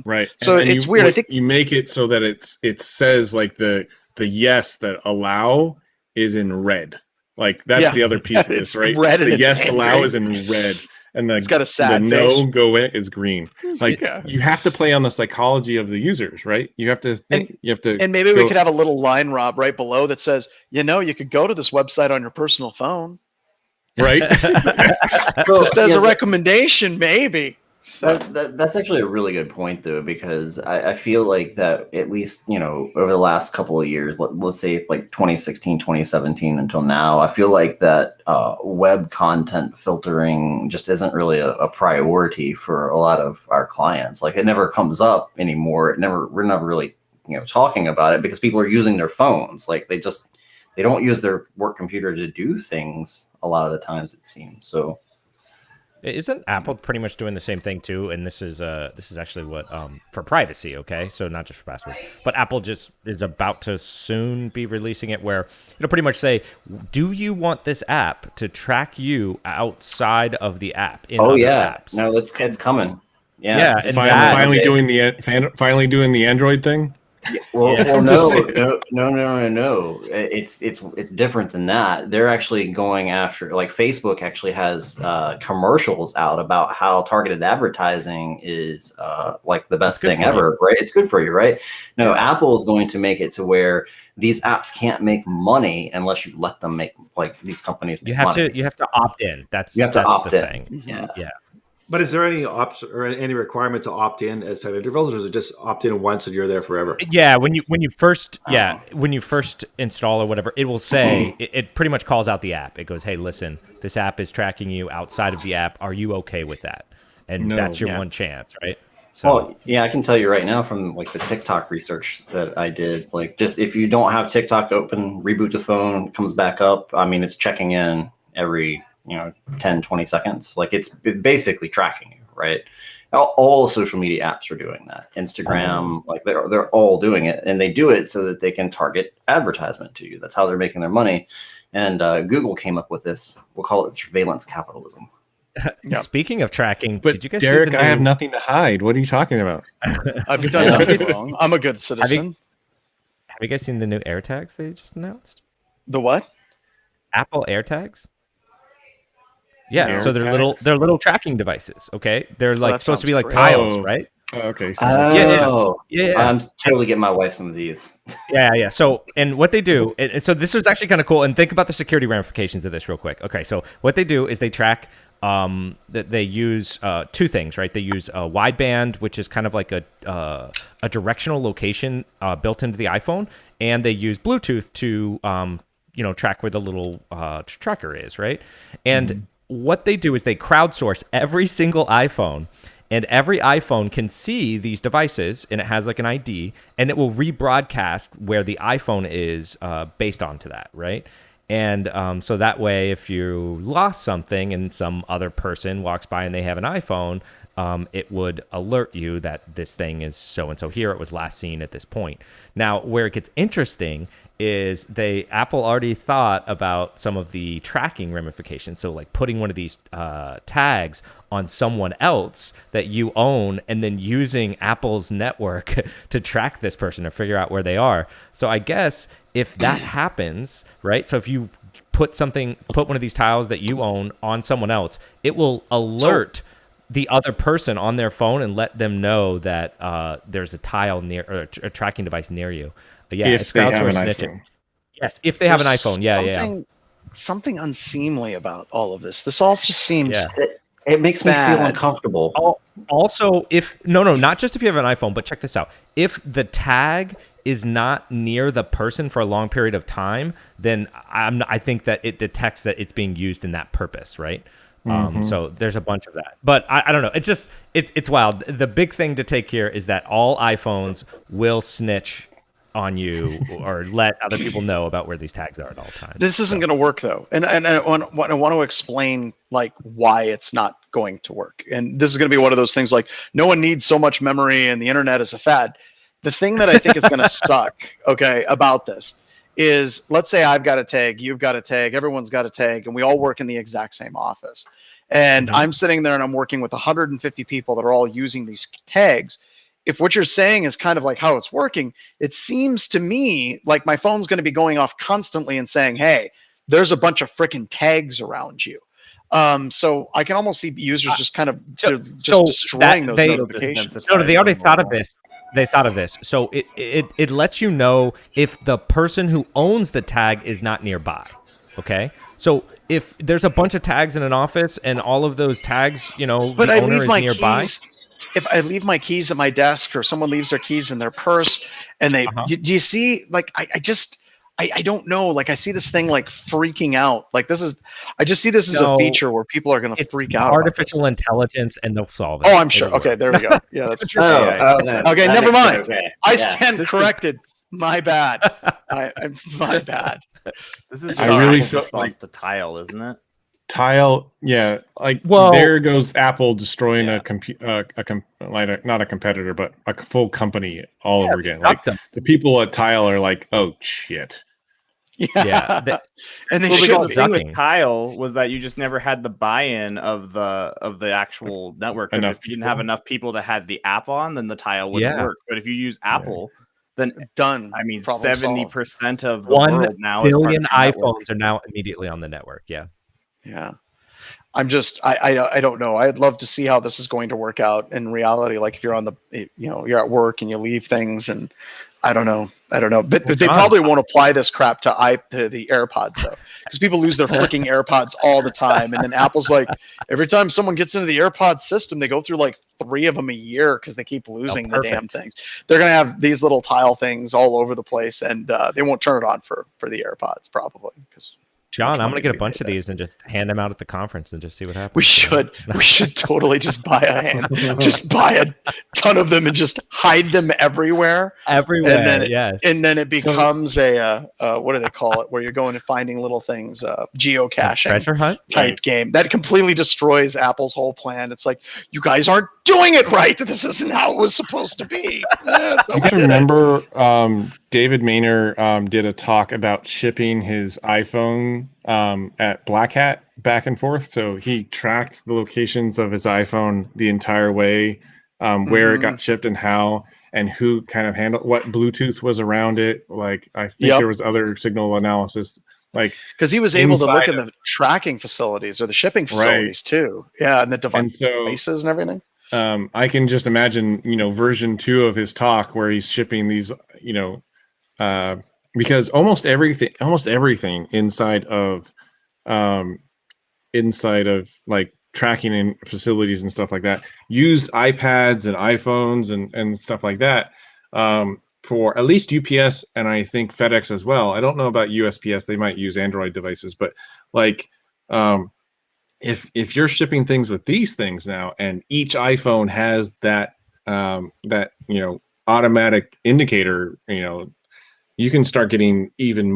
Right. So and it's weird. I think you make it so that it says like the yes that allow is in red. Like that's the other piece of this, right? Red and the it's yes angry. Allow is in red. And it's got a sad the face. no go in is green. Like you have to play on the psychology of the users, right? You have to think, and maybe we could have a little line, Rob, right below that says, you could go to this website on your personal phone. Right. Just as a recommendation, maybe. So That's actually a really good point, though, because I feel like that at least, over the last couple of years, let's say like 2016, 2017 until now, I feel like that web content filtering just isn't really a priority for a lot of our clients. Like it never comes up anymore. We're never really, talking about it because people are using their phones. Like they don't use their work computer to do things a lot of the times, it seems. So. Isn't Apple pretty much doing the same thing too? And this is actually what for privacy, okay? So not just for passwords, but Apple just is about to soon be releasing it where it'll pretty much say, "Do you want this app to track you outside of the app?" In other apps? No, it's coming. Yeah, finally doing the Android thing. Well, no. It's different than that. They're actually going after, like Facebook actually has commercials out about how targeted advertising is like the best thing ever, right? It's good for you, right? No, Apple is going to make it to where these apps can't make money unless you let them make, like these companies make money. You have to opt in. You have to opt in. Thing. Yeah. But is there any any requirement to opt in at set intervals, or is it just opt in once and you're there forever? Yeah, when you first install or whatever, it will say it pretty much calls out the app. It goes, "Hey, listen, this app is tracking you outside of the app. Are you okay with that?" And that's your one chance, right? So, well, I can tell you right now from like the TikTok research that I did, like just if you don't have TikTok open, reboot the phone, it comes back up. I mean, it's checking in every 10, 20 seconds. Like it's basically tracking you, right? All social media apps are doing that. Instagram, like they're all doing it, and they do it so that they can target advertisement to you. That's how they're making their money. And Google came up with this. We'll call it surveillance capitalism. Speaking of tracking, but did you guys Derek, see the I have nothing to hide. What are you talking about? I've done nothing wrong. I'm a good citizen. Have you guys seen the new AirTags they just announced? The what? Apple AirTags. Yeah, so they're little tracking devices. Okay, they're like supposed to be like tiles, right? Okay. Oh, Yeah. I'm totally getting my wife some of these. Yeah. So, and what they do, and so this was actually kind of cool. And think about the security ramifications of this real quick. Okay, so what they do is they track. That they use two things, right? They use a wideband, which is kind of like a directional location built into the iPhone, and they use Bluetooth to track where the little tracker is, right? And what they do is they crowdsource every single iPhone. And every iPhone can see these devices, and it has like an ID, and it will rebroadcast where the iPhone is based onto that, right? And so that way, if you lost something and some other person walks by and they have an iPhone, it would alert you that this thing is so-and-so here. It was last seen at this point. Now, where it gets interesting is Apple already thought about some of the tracking ramifications. So like putting one of these tags on someone else that you own and then using Apple's network to track this person or figure out where they are. So I guess if that happens, right? So if you put one of these tiles that you own on someone else, it will alert the other person on their phone and let them know that there's a tile near or a tracking device near you. Yeah, if it's they have crowdsourced an snitching. iPhone. Yes, if they have an iPhone. Yeah. Something unseemly about all of this. This all just seems It makes me feel bad. uncomfortable. Also, if not just if you have an iPhone, but check this out. If the tag is not near the person for a long period of time, then I think that it detects that it's being used in that purpose, right? So there's a bunch of that, but I don't know. It's wild. The big thing to take here is that all iPhones will snitch on you or let other people know about where these tags are at all times. This isn't going to work though, and I want to explain like why it's not going to work. And this is going to be one of those things like no one needs so much memory, and the internet is a fad. The thing that I think is going to suck, about this is, let's say I've got a tag, you've got a tag, everyone's got a tag, and we all work in the exact same office. And I'm sitting there and I'm working with 150 people that are all using these tags. If what you're saying is kind of like how it's working, it seems to me like my phone's going to be going off constantly and saying, hey, there's a bunch of freaking tags around you. So I can almost see users just kind of destroying those notifications. No, they already thought of this. They thought of this. So it lets you know if the person who owns the tag is not nearby. Okay? So if there's a bunch of tags in an office and all of those tags, the owner is nearby. If I leave my keys at my desk or someone leaves their keys in their purse and they, do you see, like, I don't know. Like I see this thing like freaking out. Like I just see this as a feature where people are going to freak out. Artificial intelligence and they'll solve it. Oh, I'm sure. Okay, there we go. Yeah, that's true. Okay, never mind. Okay. I stand corrected. My bad. I'm my bad. This is I really feel feel like to Tile, isn't it? Tile, yeah. There goes Apple destroying not a competitor, but a full company all over again. Like the people at Tile are like, oh shit. Yeah. And the thing with Tile was that you just never had the buy-in of the actual network. If you didn't have enough people that had the app on, then the Tile wouldn't work. But if you use Apple, then done. I mean, 70% of the world now 1 billion iPhones are now immediately on the network. Yeah. Yeah. I'm just, I don't know. I'd love to see how this is going to work out in reality. Like if you're on you're at work and you leave things, and I don't know. But they probably won't apply this crap to the AirPods though, because people lose their freaking AirPods all the time. And then Apple's like, every time someone gets into the AirPods system, they go through like 3 of them a year because they keep losing the damn things. They're going to have these little tile things all over the place, and they won't turn it on for the AirPods probably, because John, I'm going to get a bunch of these and just hand them out at the conference and just see what happens. We should totally just buy a ton of them and just hide them everywhere. And then it becomes what do they call it? Where you're going and finding little things, geocaching treasure hunt type game that completely destroys Apple's whole plan. It's like, you guys aren't doing it right. This isn't how it was supposed to be. Do you guys remember David Maynard did a talk about shipping his iPhone at Black Hat back and forth? So he tracked the locations of his iPhone the entire way, where it got shipped and how, and who kind of handled what Bluetooth was around it. Like I think there was other signal analysis, like because he was able to look at the tracking facilities or the shipping facilities too. Yeah, and the devices and everything. I can just imagine, version 2 of his talk where he's shipping these, because almost everything inside of like tracking and facilities and stuff like that use iPads and iPhones and stuff like that. For at least UPS and I think FedEx as well. I don't know about USPS; they might use Android devices, but like, if you're shipping things with these things now, and each iPhone has that automatic indicator, you can start getting even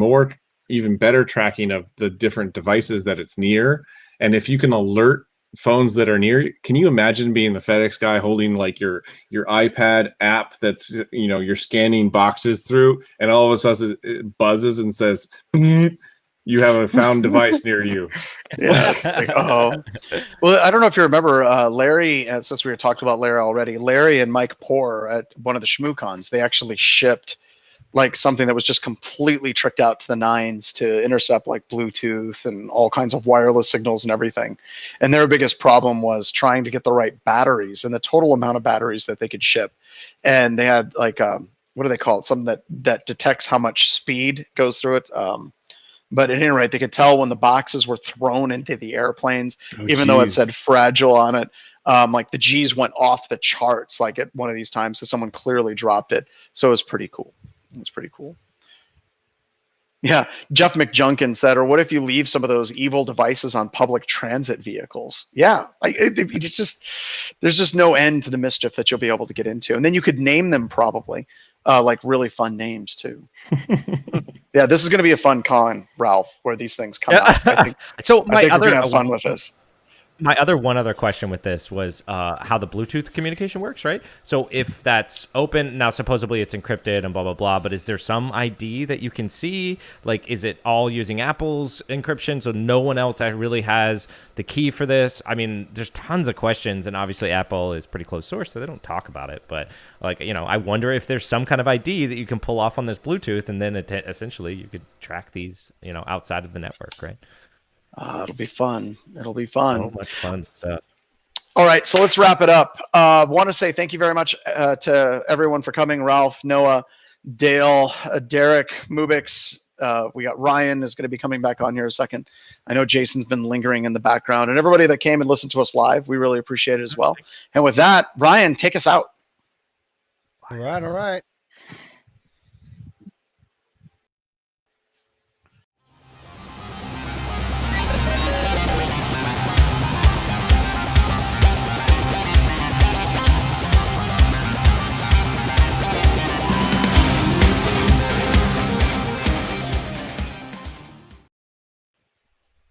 better tracking of the different devices that it's near, and if you can alert phones that are near, can you imagine being the FedEx guy holding like your iPad app that's you're scanning boxes through, and all of a sudden it buzzes and says you have a found device near you. Yeah, it's like, oh. Well, I don't know if you remember Larry, since we were talking about Larry already, Larry and Mike Poor at one of the ShmooCons, they actually shipped like something that was just completely tricked out to the nines to intercept like Bluetooth and all kinds of wireless signals and everything. And their biggest problem was trying to get the right batteries and the total amount of batteries that they could ship. And they had like, what do they call it? Something that detects how much speed goes through it. But at any rate, they could tell when the boxes were thrown into the airplanes, even though it said fragile on it. Like the G's went off the charts like at one of these times. So someone clearly dropped it. So it was pretty cool. It was pretty cool. Yeah, Jeff McJunkin said, or what if you leave some of those evil devices on public transit vehicles? Yeah, like it's just, there's just no end to the mischief that you'll be able to get into. And then you could name them probably like really fun names too. Yeah, this is going to be a fun con, Ralph, where these things come out. I think, so I think we're going to have fun with this. My one other question with this was how the Bluetooth communication works, right? So if that's open, now supposedly it's encrypted and blah, blah, blah, but is there some ID that you can see? Like, is it all using Apple's encryption so no one else really has the key for this? I mean, there's tons of questions, and obviously Apple is pretty closed source, so they don't talk about it. But, like, I wonder if there's some kind of ID that you can pull off on this Bluetooth, and then essentially you could track these, outside of the network, right? It'll be fun. It'll be fun. So much fun stuff. All right, so let's wrap it up. Want to say thank you very much to everyone for coming. Ralph, Noah, Dale, Derek, Mubix. We got Ryan is going to be coming back on here in a second. I know Jason's been lingering in the background. And everybody that came and listened to us live, we really appreciate it as well. And with that, Ryan, take us out. All right.